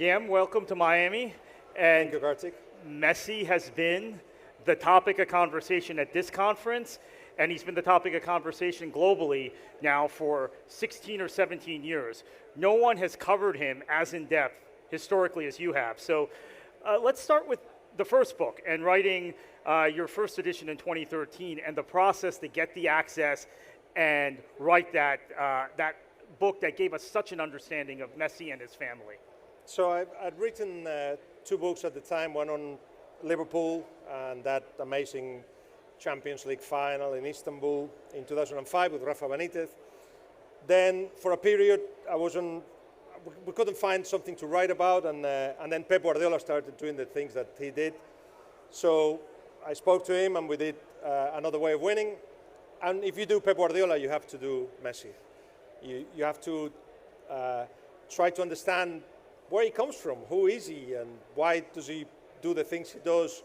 Gam, welcome to Miami. And Thank you, Kartik. Messi has been the topic of conversation at this conference, and he's been the topic of conversation globally now for 16 or 17 years. No one has covered him as in depth historically as you have. So let's start with the first book and writing your first edition in 2013 and the process to get the access and write that book that gave us such an understanding of Messi and his family. So I'd written two books at the time, one on Liverpool and that amazing Champions League final in Istanbul in 2005 with Rafa Benitez. Then for a period we couldn't find something to write about, and then Pep Guardiola started doing the things that he did. So I spoke to him and we did Another Way of Winning. And if you do Pep Guardiola, you have to do Messi. You have to try to understand where he comes from, who is he, and why does he do the things he does,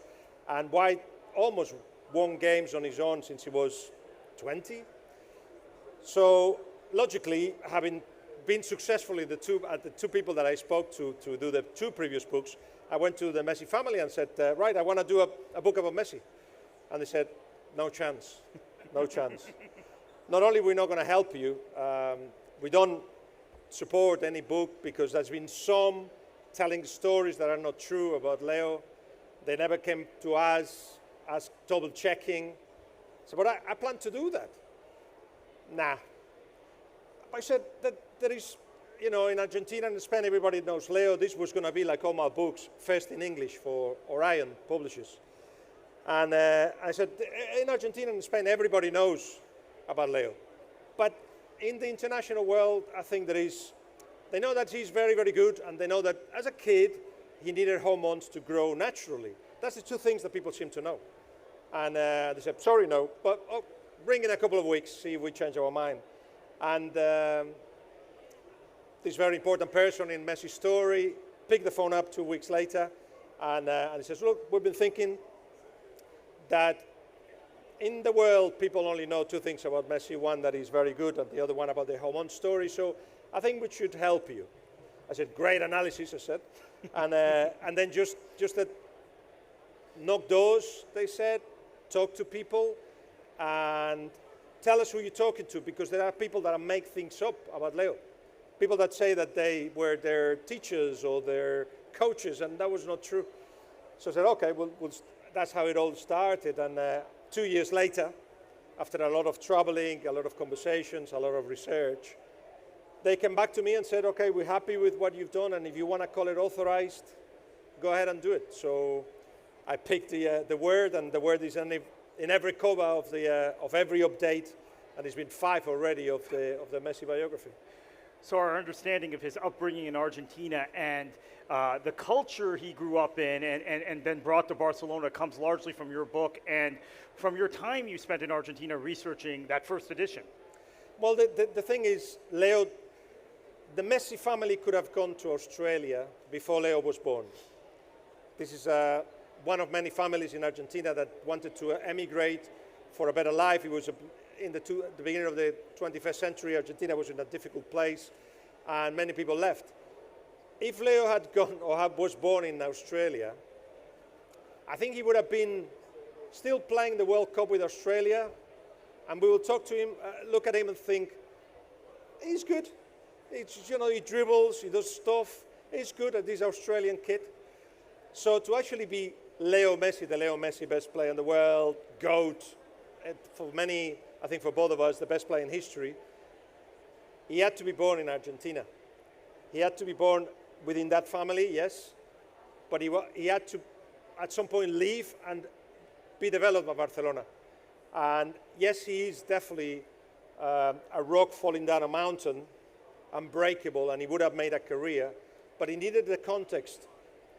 and why almost won games on his own since he was 20. So logically, having been successful at the two people that I spoke to do the two previous books, I went to the Messi family and said, right, I want to do a book about Messi. And they said, no chance, no chance. Not only are we not going to help you, we don't support any book because there's been some telling stories that are not true about Leo. They never came to us as double checking. So, but I plan to do that. Nah. I said that there is, in Argentina and Spain, everybody knows Leo. This was going to be like all my books, first in English for Orion Publishers. And I said, in Argentina and Spain, everybody knows about Leo. But in the international world, I think they know that he's very, very good, and they know that as a kid, he needed hormones to grow naturally. That's the two things that people seem to know. And they said, sorry, no, but bring in a couple of weeks, see if we change our mind. And this very important person in Messi's story picked the phone up 2 weeks later, and he says, look, we've been thinking that in the world, people only know two things about Messi, one that is very good and the other one about the hormone story, so I think we should help you. I said, great analysis, I said. And then just that knock doors, they said, talk to people, and tell us who you're talking to, because there are people that make things up about Leo. People that say that they were their teachers or their coaches, and that was not true. So I said, okay, that's how it all started. And 2 years later, after a lot of traveling, a lot of conversations, a lot of research, they came back to me and said, okay, we're happy with what you've done, and if you want to call it authorized, go ahead and do it. So I picked the word, and the word is in every cover of every update, and there's been 5 already of the Messi biography. So our understanding of his upbringing in Argentina and the culture he grew up in and then brought to Barcelona comes largely from your book and from your time you spent in Argentina researching that first edition. Well, the thing is, Leo, the Messi family could have gone to Australia before Leo was born. This is one of many families in Argentina that wanted to emigrate for a better life. It was in the beginning of the 21st century, Argentina was in a difficult place, and many people left. If Leo had gone or was born in Australia, I think he would have been still playing the World Cup with Australia, and we will talk to him, look at him and think, he's good. He dribbles, he does stuff. He's good at this Australian kid. So to actually be Leo Messi, the Leo Messi best player in the world, GOAT, for many, I think for both of us, the best player in history, he had to be born in Argentina. He had to be born within that family, yes, but he had to, at some point, leave and be developed by Barcelona. And yes, he is definitely a rock falling down a mountain, unbreakable, and he would have made a career, but he needed the context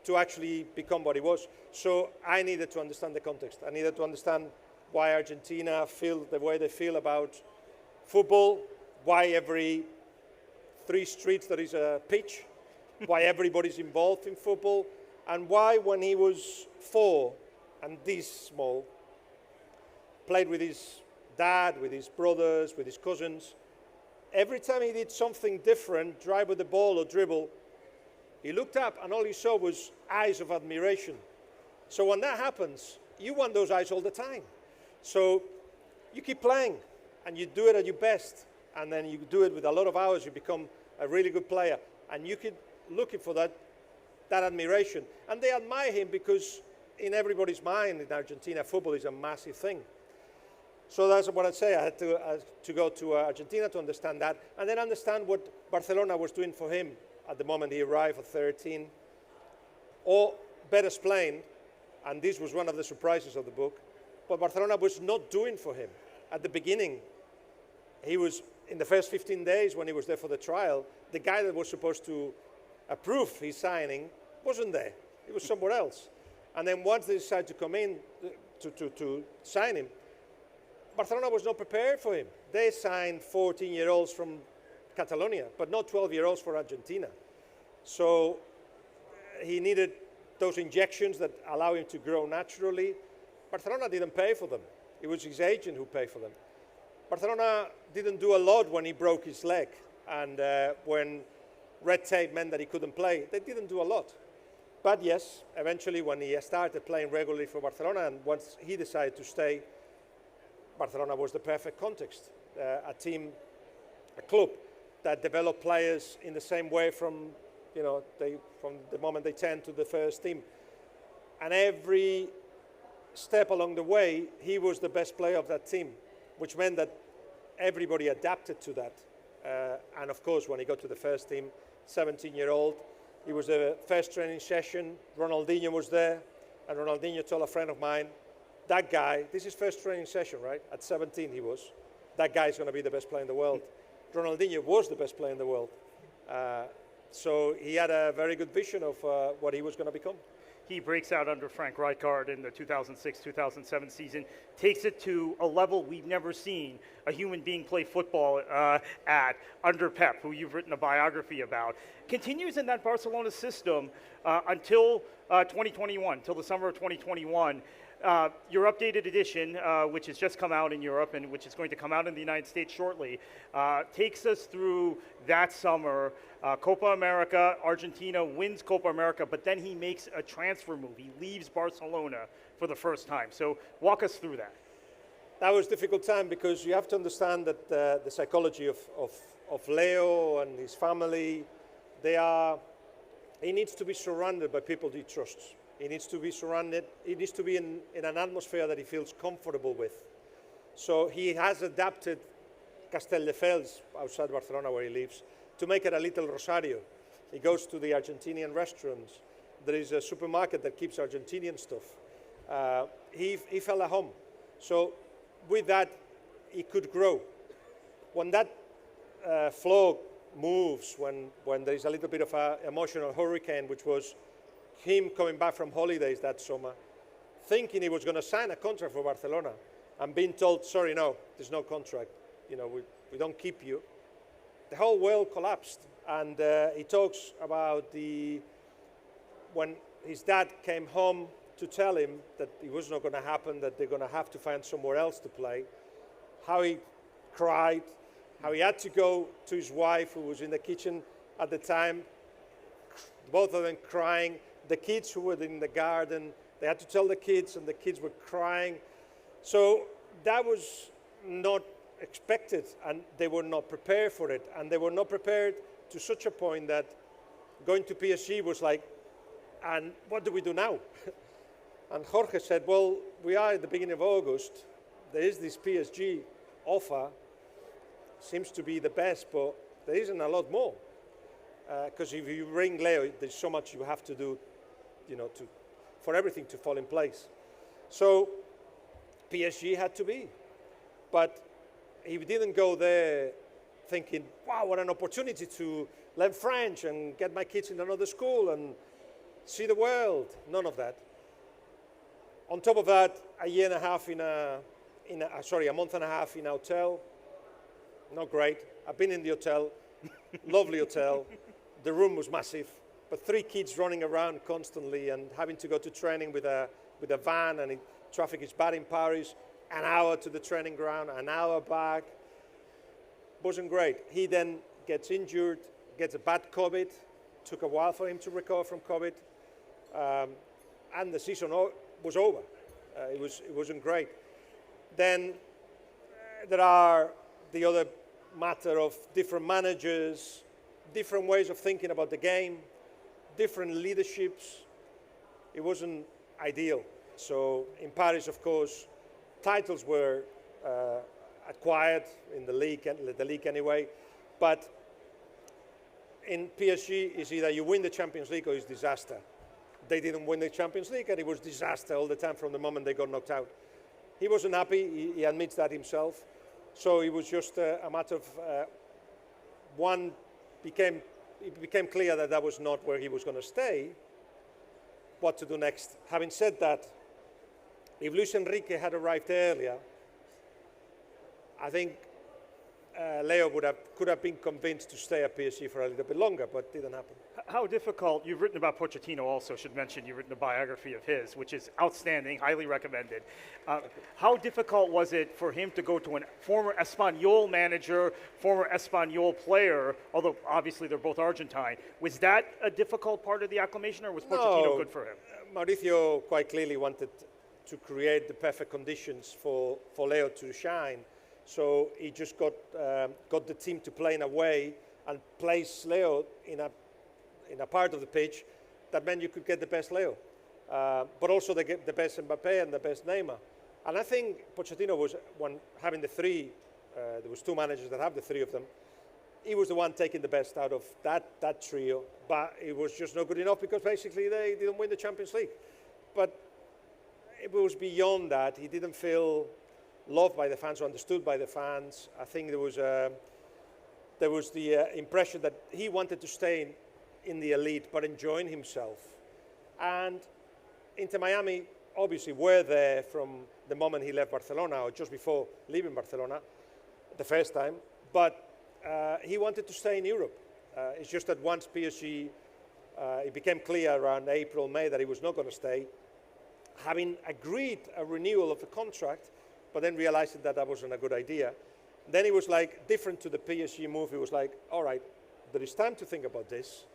to actually become what he was. So I needed to understand the context. I needed to understand why Argentina feel the way they feel about football, why every 3 streets there is a pitch, why everybody's involved in football, and why when he was 4 and this small, played with his dad, with his brothers, with his cousins, every time he did something different, drive with the ball or dribble, He looked up and all he saw was eyes of admiration. So when that happens, you want those eyes all the time. So you keep playing and you do it at your best, and then you do it with a lot of hours, you become a really good player, and you keep looking for that admiration. And they admire him because in everybody's mind in Argentina, football is a massive thing. So that's what I'd say. I had to go to Argentina to understand that, and then understand what Barcelona was doing for him at the moment he arrived at 13. Or better explained, and this was one of the surprises of the book, what Barcelona was not doing for him. At the beginning, he was, in the first 15 days when he was there for the trial, the guy that was supposed to approve his signing wasn't there. He was somewhere else. And then once they decided to come in to sign him, Barcelona was not prepared for him. They signed 14-year-olds from Catalonia, but not 12-year-olds for Argentina. So he needed those injections that allow him to grow naturally. Barcelona didn't pay for them. It was his agent who paid for them. Barcelona didn't do a lot when he broke his leg, and when red tape meant that he couldn't play. They didn't do a lot. But yes, eventually when he started playing regularly for Barcelona, and once he decided to stay, Barcelona was the perfect context. A team, a club that developed players in the same way from the moment they turned to the first team. And every step along the way, he was the best player of that team, which meant that everybody adapted to that. And of course, when he got to the first team, 17-year-old, it was the first training session. Ronaldinho was there, and Ronaldinho told a friend of mine, that guy, this is first training session, right? At 17 he was. That guy's going to be the best player in the world. Ronaldinho was the best player in the world. So he had a very good vision of what he was going to become. He breaks out under Frank Rijkaard in the 2006-2007 season, takes it to a level we've never seen a human being play football at under Pep, who you've written a biography about. Continues in that Barcelona system until 2021, till the summer of 2021. Your updated edition, which has just come out in Europe and which is going to come out in the United States shortly, takes us through that summer. Copa America, Argentina wins Copa America, but then he makes a transfer move. He leaves Barcelona for the first time. So walk us through that. That was a difficult time because you have to understand that the psychology of Leo and his family, he needs to be surrounded by people he trusts. He needs to be surrounded, he needs to be in an atmosphere that he feels comfortable with. So he has adapted Castelldefels, outside Barcelona where he lives, to make it a little Rosario. He goes to the Argentinian restaurants. There is a supermarket that keeps Argentinian stuff. He felt at home. So with that, he could grow. When that flow moves, when there is a little bit of an emotional hurricane, which was him coming back from holidays that summer, thinking he was going to sign a contract for Barcelona, and being told, sorry, no, there's no contract. We don't keep you. The whole world collapsed. And he talks about when his dad came home to tell him that it was not going to happen, that they're going to have to find somewhere else to play, how he cried, how he had to go to his wife, who was in the kitchen at the time, both of them crying. The kids who were in the garden, they had to tell the kids, and the kids were crying. So that was not expected, and they were not prepared for it. And they were not prepared to such a point that going to PSG was like, and what do we do now? And Jorge said, well, we are at the beginning of August. There is this PSG offer. Seems to be the best, but there isn't a lot more. Because if you bring Leo, there's so much you have to do, for everything to fall in place. So PSG had to be. But he didn't go there thinking, wow, what an opportunity to learn French and get my kids in another school and see the world. None of that. On top of that, a month and a half in a hotel. Not great. I've been in the hotel. Lovely hotel. The room was massive, but 3 kids running around constantly and having to go to training with a van, and traffic is bad in Paris. An hour to the training ground, an hour back. Wasn't great. He then gets injured, gets a bad COVID, took a while for him to recover from COVID, and the season was over. It wasn't great. Then there are the other matter of different managers, different ways of thinking about the game, different leaderships. It wasn't ideal. So in Paris, of course, titles were acquired in the league anyway, but in PSG, it's either you win the Champions League or it's disaster. They didn't win the Champions League, and it was disaster all the time from the moment they got knocked out. He wasn't happy. He admits that himself. So it was just a matter of it became clear that that was not where he was going to stay. What to do next? Having said that, if Luis Enrique had arrived earlier, I think Leo could have been convinced to stay at PSG for a little bit longer, but didn't happen. How difficult, you've written about Pochettino also, should mention you've written a biography of his, which is outstanding, highly recommended. How difficult was it for him to go to a former Espanyol manager, former Espanyol player, although obviously they're both Argentine? Was that a difficult part of the acclimation, or was Pochettino good for him? Mauricio quite clearly wanted to create the perfect conditions for Leo to shine. So he just got the team to play in a way and place Leo in a part of the pitch that meant you could get the best Leo, but also the best Mbappe and the best Neymar. And I think Pochettino was having the three. There was two managers that have the three of them. He was the one taking the best out of that trio, but it was just not good enough because basically they didn't win the Champions League. But it was beyond that. He didn't feel loved by the fans or understood by the fans. I think there was the impression that he wanted to stay in the elite but enjoying himself. And Inter Miami obviously were there from the moment he left Barcelona or just before leaving Barcelona the first time, but he wanted to stay in Europe. It's just that once PSG, it became clear around April, May that he was not going to stay, having agreed a renewal of the contract, but then realizing that wasn't a good idea. Then it was like different to the PSG move. It was like, all right, there is time to think about this.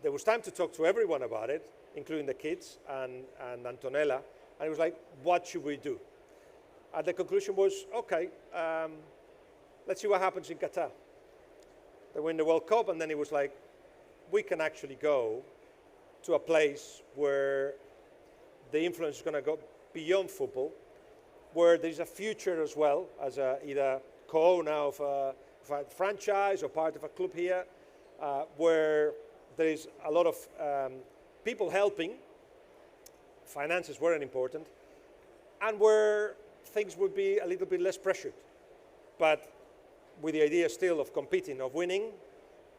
There was time to talk to everyone about it, including the kids and Antonella. And it was like, what should we do? And the conclusion was, okay, let's see what happens in Qatar. They win the World Cup, and then it was like, we can actually go to a place where the influence is going to go beyond football, where there's a future as well as either co-owner of a franchise or part of a club here, where there is a lot of people helping, finances weren't important, and where things would be a little bit less pressured, but with the idea still of competing, of winning,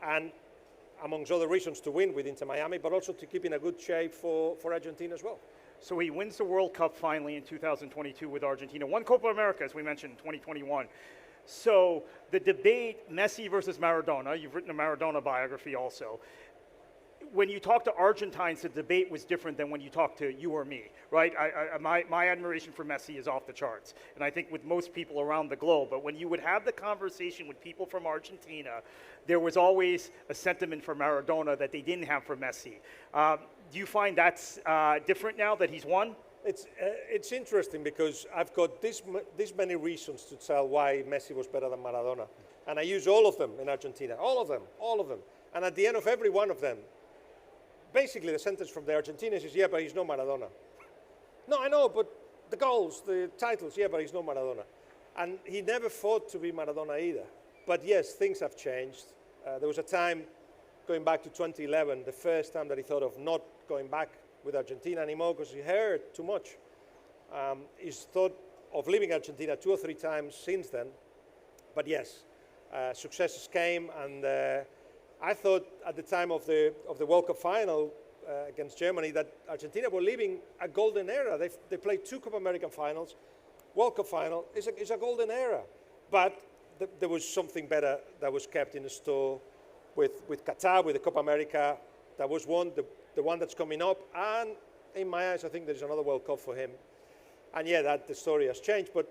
and amongst other reasons to win with Inter Miami, but also to keep in a good shape for Argentina as well. So he wins the World Cup finally in 2022 with Argentina. Won Copa America, as we mentioned, in 2021. So the debate, Messi versus Maradona, you've written a Maradona biography also. When you talk to Argentines, the debate was different than when you talk to you or me, right? My admiration for Messi is off the charts, and I think with most people around the globe. But when you would have the conversation with people from Argentina, there was always a sentiment for Maradona that they didn't have for Messi. Do you find that's different now that he's won? It's interesting because I've got this many reasons to tell why Messi was better than Maradona, and I use all of them in Argentina, all of them. And at the end of every one of them, basically the sentence from the Argentinians is, yeah, but he's no Maradona. No, I know, but the goals, the titles, yeah, but he's no Maradona. And he never fought to be Maradona either. But yes, things have changed. There was a time, going back to 2011, the first time that he thought of not going back with Argentina anymore because he heard too much. He's thought of leaving Argentina 2 or 3 times since then. But yes, successes came, and I thought at the time of the World Cup final against Germany that Argentina were living a golden era. They played 2 Copa American finals. World Cup final is a golden era. But there was something better that was kept in the store with Qatar, with the Copa America. That was the one that's coming up. And in my eyes, I think there's another World Cup for him. And yeah, the story has changed. But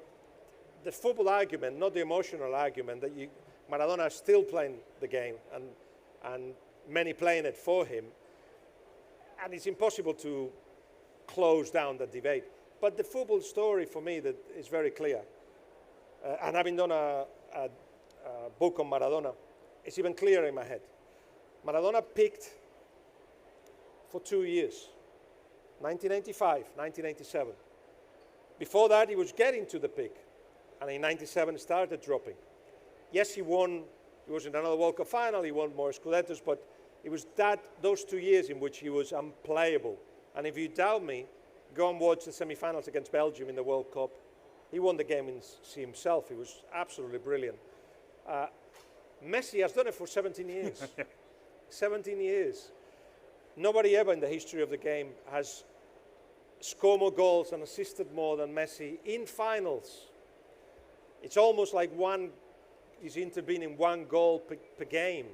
the football argument, not the emotional argument, that Maradona is still playing the game. And many playing it for him. And it's impossible to close down the debate. But the football story for me that is very clear. And having done a book on Maradona, it's even clearer in my head. Maradona peaked for 2 years, 1985, 1987. Before that, he was getting to the peak. And in 97, started dropping. Yes, he won. He was in another World Cup final. He won more Scudettos, but it was those 2 years in which he was unplayable. And if you doubt me, go and watch the semi-finals against Belgium in the World Cup. He won the game himself. He was absolutely brilliant. Messi has done it for 17 years. 17 years. Nobody ever in the history of the game has scored more goals and assisted more than Messi in finals. It's almost like he's intervening 1 goal per game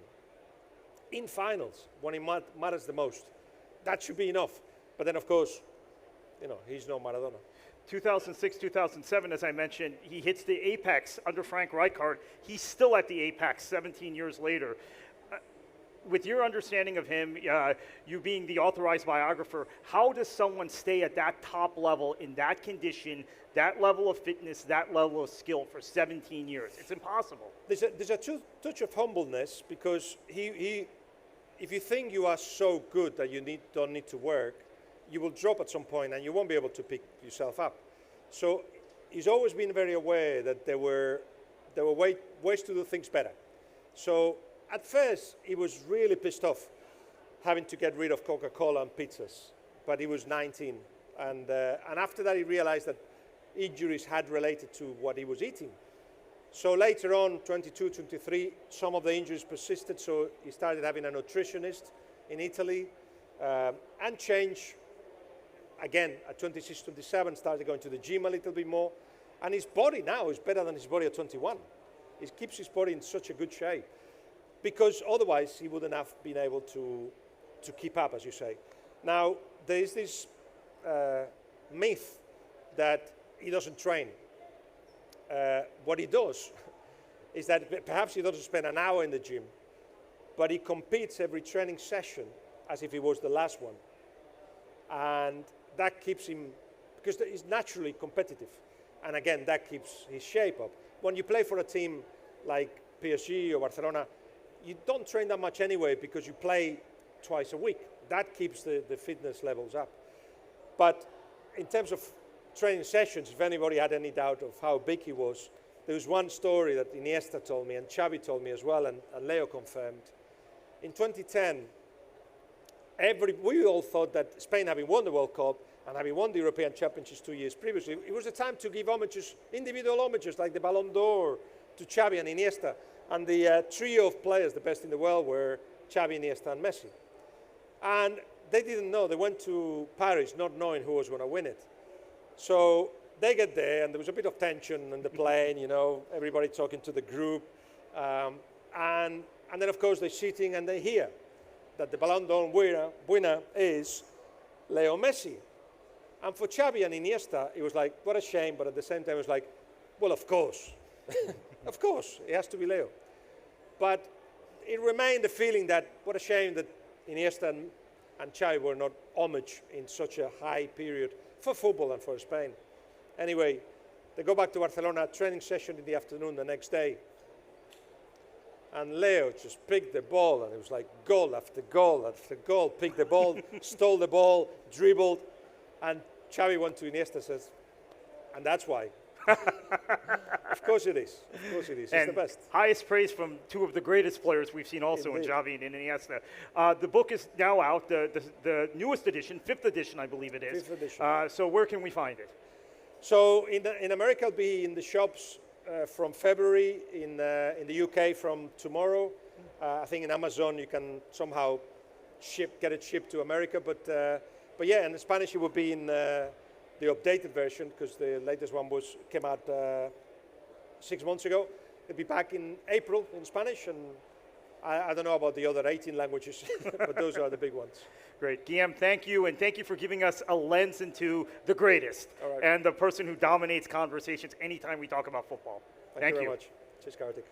in finals when it matters the most. That should be enough. But then, of course, he's no Maradona. 2006, 2007, as I mentioned, he hits the apex under Frank Rijkaard. He's still at the apex 17 years later. With your understanding of him, you being the authorized biographer, how does someone stay at that top level in that condition, that level of fitness, that level of skill for 17 years? It's impossible. There's a touch of humbleness because if you think you are so good that you don't need to work, you will drop at some point and you won't be able to pick yourself up. So he's always been very aware that there were ways to do things better. So at first, he was really pissed off having to get rid of Coca-Cola and pizzas, but he was 19. And after that, he realized that injuries had related to what he was eating. So later on, 22, 23, some of the injuries persisted, so he started having a nutritionist in Italy and changed. Again, at 26, 27, started going to the gym a little bit more. And his body now is better than his body at 21. He keeps his body in such a good shape because otherwise he wouldn't have been able to keep up, as you say. Now, there is this myth that he doesn't train. What he does is that perhaps he doesn't spend an hour in the gym, but he competes every training session as if it was the last one. And that keeps him, because he's naturally competitive. And again, that keeps his shape up. When you play for a team like PSG or Barcelona, you don't train that much anyway because you play twice a week. That keeps the fitness levels up. But in terms of training sessions, if anybody had any doubt of how big he was, there was one story that Iniesta told me and Xavi told me as well, and Leo confirmed. In 2010, we all thought that Spain, having won the World Cup and having won the European Championships 2 years previously, it was the time to give homages, individual homages, like the Ballon d'Or to Xavi and Iniesta. And the trio of players, the best in the world, were Xavi, Iniesta, and Messi. And they didn't know. They went to Paris not knowing who was going to win it. So they get there, and there was a bit of tension on the plane, everybody talking to the group. And then, of course, they're sitting and they hear that the Ballon d'Or winner is Leo Messi. And for Xavi and Iniesta, it was like, what a shame, but at the same time, it was like, well, of course. Of course, it has to be Leo. But it remained the feeling that, what a shame that Iniesta and Xavi were not homaged in such a high period for football and for Spain. Anyway, they go back to Barcelona, training session in the afternoon the next day. And Leo just picked the ball, and it was like goal after goal after goal. Picked the ball, stole the ball, dribbled, and Xavi went to Iniesta and says, and that's why. Of course it is. Of course it is. It's the best. Highest praise from two of the greatest players we've seen also in Xavi and Iniesta. The book is now out, the newest edition, 5th edition, I believe it is. 5th edition. So where can we find it? So in America, it'll be in the shops from February, in the UK from tomorrow. I think in Amazon you can somehow get it shipped to America. But yeah, in Spanish it will be in the updated version because the latest one came out 6 months ago. It'll be back in April in Spanish, and I don't know about the other 18 languages, but those are the big ones. Great. Guillem, thank you, and thank you for giving us a lens into the greatest and the person who dominates conversations anytime we talk about football. Thank you very much. Cheers, Kartik.